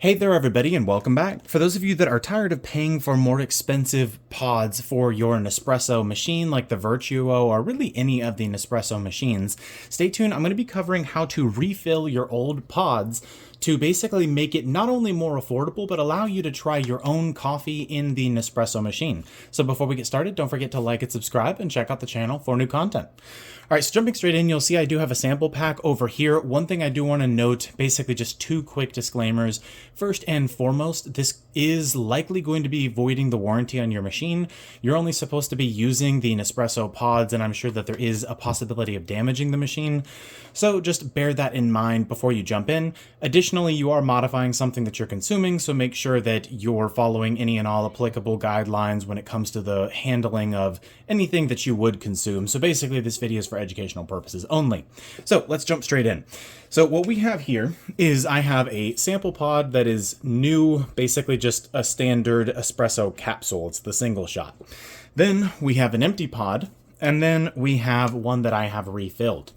Hey there everybody and welcome back. For those of you that are tired of paying for more expensive pods for your Nespresso machine like the Vertuo or really any of the Nespresso machines, stay tuned. I'm going to be covering how to refill your old pods to basically make it not only more affordable, but allow you to try your own coffee in the Nespresso machine. So before we get started, don't forget to like and subscribe and check out the channel for new content. All right, so jumping straight in, you'll see I do have a sample pack over here. One thing I do want to note, basically just two quick disclaimers. First and foremost, this is likely going to be voiding the warranty on your machine. You're only supposed to be using the Nespresso pods, and I'm sure that there is a possibility of damaging the machine. So just bear that in mind before you jump in. Additionally, you are modifying something that you're consuming, so make sure that you're following any and all applicable guidelines when it comes to the handling of anything that you would consume. So basically, this video is for educational purposes only. So let's jump straight in. So what we have here is I have a sample pod that is new, basically just a standard espresso capsule. It's the single shot. Then we have an empty pod, and then we have one that I have refilled.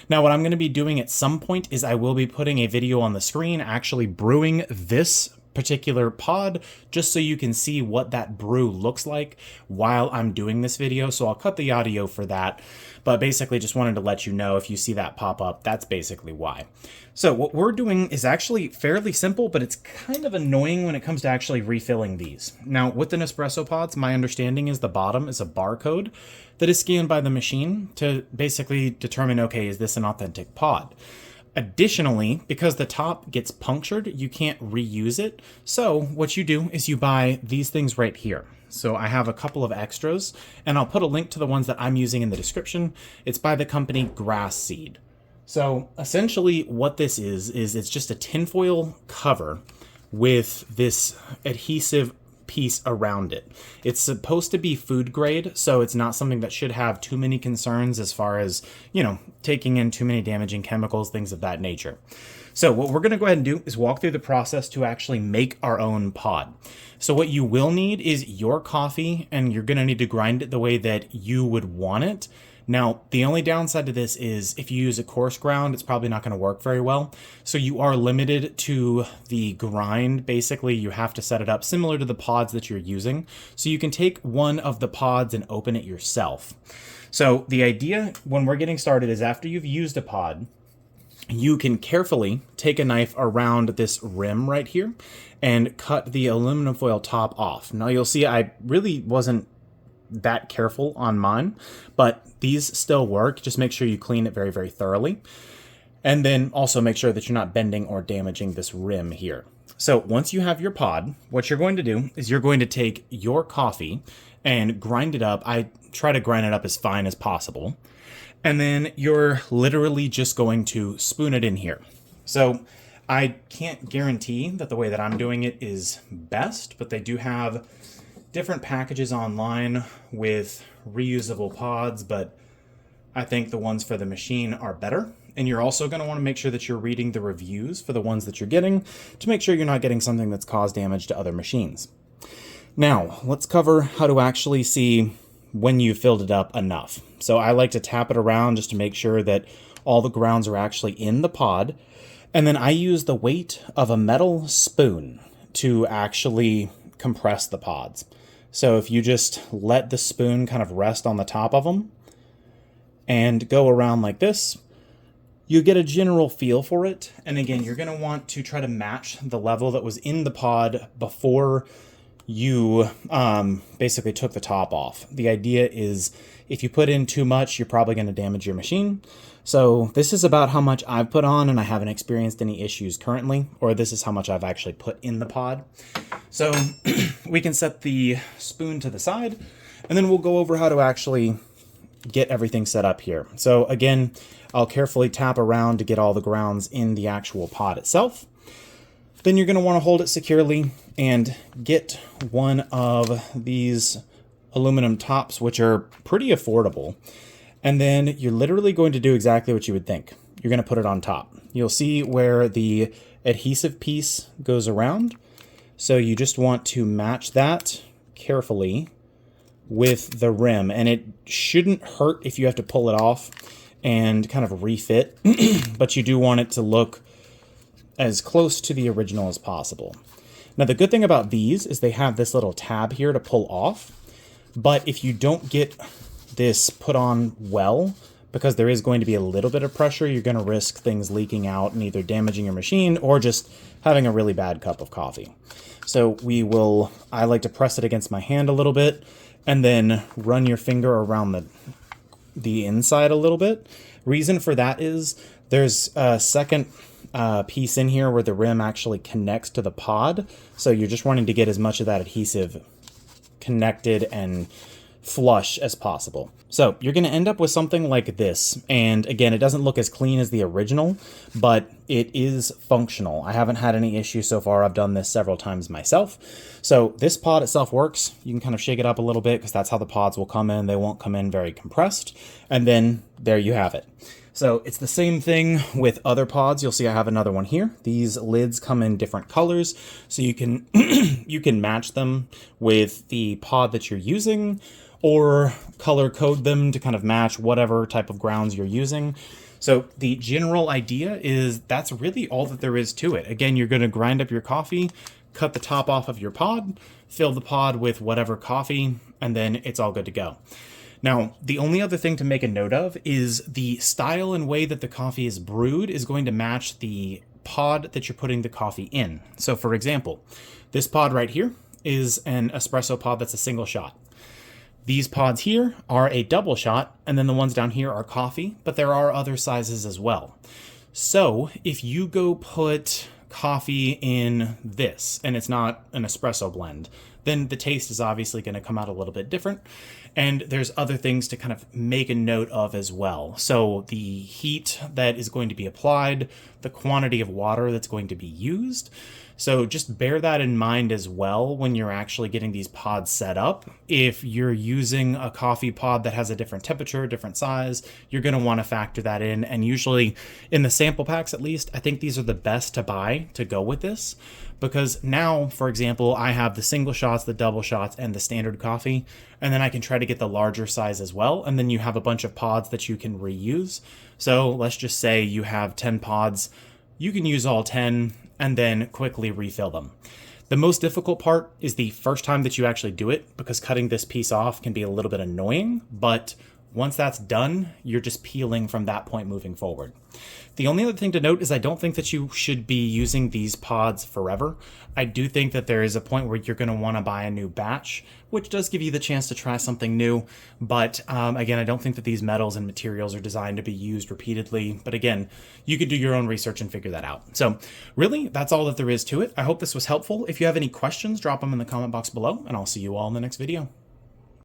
Now, what I'm going to be doing at some point is I will be putting a video on the screen actually brewing this particular pod just so you can see what that brew looks like while I'm doing this video. So I'll cut the audio for that, but basically just wanted to let you know if you see that pop up, that's basically why. So what we're doing is actually fairly simple, but it's kind of annoying when it comes to actually refilling these. Now with the Nespresso pods, my understanding is the bottom is a barcode that is scanned by the machine to basically determine, okay, is this an authentic pod? Additionally, because the top gets punctured, you can't reuse it. So what you do is you buy these things right here. So I have a couple of extras, and I'll put a link to the ones that I'm using in the description. It's by the company Grasseed. So essentially what this is it's just a tinfoil cover with this adhesive piece around it. It's supposed to be food grade, so it's not something that should have too many concerns as far as, taking in too many damaging chemicals, things of that nature. So what we're going to go ahead and do is walk through the process to actually make our own pod. So what you will need is your coffee, and you're going to need to grind it the way that you would want it. Now, the only downside to this is if you use a coarse ground, it's probably not going to work very well. So you are limited to the grind. Basically, you have to set it up similar to the pods that you're using. So you can take one of the pods and open it yourself. So the idea when we're getting started is after you've used a pod, you can carefully take a knife around this rim right here and cut the aluminum foil top off. Now you'll see I really wasn't that careful on mine, but these still work. Just make sure you clean it very, very thoroughly. And then also make sure that you're not bending or damaging this rim here. So once you have your pod, what you're going to do is you're going to take your coffee and grind it up. I try to grind it up as fine as possible. And then you're literally just going to spoon it in here. So I can't guarantee that the way that I'm doing it is best, but they do have different packages online with reusable pods, but I think the ones for the machine are better. And you're also going to want to make sure that you're reading the reviews for the ones that you're getting to make sure you're not getting something that's caused damage to other machines. Now, let's cover how to actually see when you filled it up enough. So I like to tap it around just to make sure that all the grounds are actually in the pod. And then I use the weight of a metal spoon to actually compress the pods. So if you just let the spoon kind of rest on the top of them and go around like this, you get a general feel for it. And again, you're going to want to try to match the level that was in the pod before you basically took the top off. The idea is if you put in too much, you're probably going to damage your machine. So this is about how much I've put on, and I haven't experienced any issues currently, or this is how much I've actually put in the pod. So we can set the spoon to the side, and then we'll go over how to actually get everything set up here. So again, I'll carefully tap around to get all the grounds in the actual pod itself. Then you're going to want to hold it securely and get one of these aluminum tops, which are pretty affordable. And then you're literally going to do exactly what you would think. You're going to put it on top. You'll see where the adhesive piece goes around. So you just want to match that carefully with the rim. And it shouldn't hurt if you have to pull it off and kind of refit, but you do want it to look as close to the original as possible. Now, the good thing about these is they have this little tab here to pull off, but if you don't get this put on well, because there is going to be a little bit of pressure, you're going to risk things leaking out and either damaging your machine or just having a really bad cup of coffee. So I like to press it against my hand a little bit and then run your finger around the inside a little bit. Reason for that is there's a second piece in here where the rim actually connects to the pod. So you're just wanting to get as much of that adhesive connected and flush as possible. So you're going to end up with something like this. And again, it doesn't look as clean as the original, but it is functional. I haven't had any issues so far. I've done this several times myself. So this pod itself works. You can kind of shake it up a little bit because that's how the pods will come in. They won't come in very compressed. And then there you have it. So it's the same thing with other pods. You'll see I have another one here. These lids come in different colors, so you can you can match them with the pod that you're using or color code them to kind of match whatever type of grounds you're using. So the general idea is that's really all that there is to it. Again, you're going to grind up your coffee, cut the top off of your pod, fill the pod with whatever coffee, and then it's all good to go. Now, the only other thing to make a note of is the style and way that the coffee is brewed is going to match the pod that you're putting the coffee in. So for example, this pod right here is an espresso pod that's a single shot. These pods here are a double shot, and then the ones down here are coffee, but there are other sizes as well. So if you go put coffee in this, and it's not an espresso blend, then the taste is obviously going to come out a little bit different. And there's other things to kind of make a note of as well. So the heat that is going to be applied, the quantity of water that's going to be used. So just bear that in mind as well when you're actually getting these pods set up. If you're using a coffee pod that has a different temperature, different size, you're going to want to factor that in. And usually in the sample packs, at least, I think these are the best to buy to go with this. Because now, for example, I have the single shots, the double shots, and the standard coffee, and then I can try to get the larger size as well, and then you have a bunch of pods that you can reuse. So let's just say you have 10 pods, you can use all 10, and then quickly refill them. The most difficult part is the first time that you actually do it, because cutting this piece off can be a little bit annoying, but once that's done, you're just peeling from that point moving forward. The only other thing to note is I don't think that you should be using these pods forever. I do think that there is a point where you're going to want to buy a new batch, which does give you the chance to try something new. But again, I don't think that these metals and materials are designed to be used repeatedly. But again, you could do your own research and figure that out. So really, that's all that there is to it. I hope this was helpful. If you have any questions, drop them in the comment box below, and I'll see you all in the next video.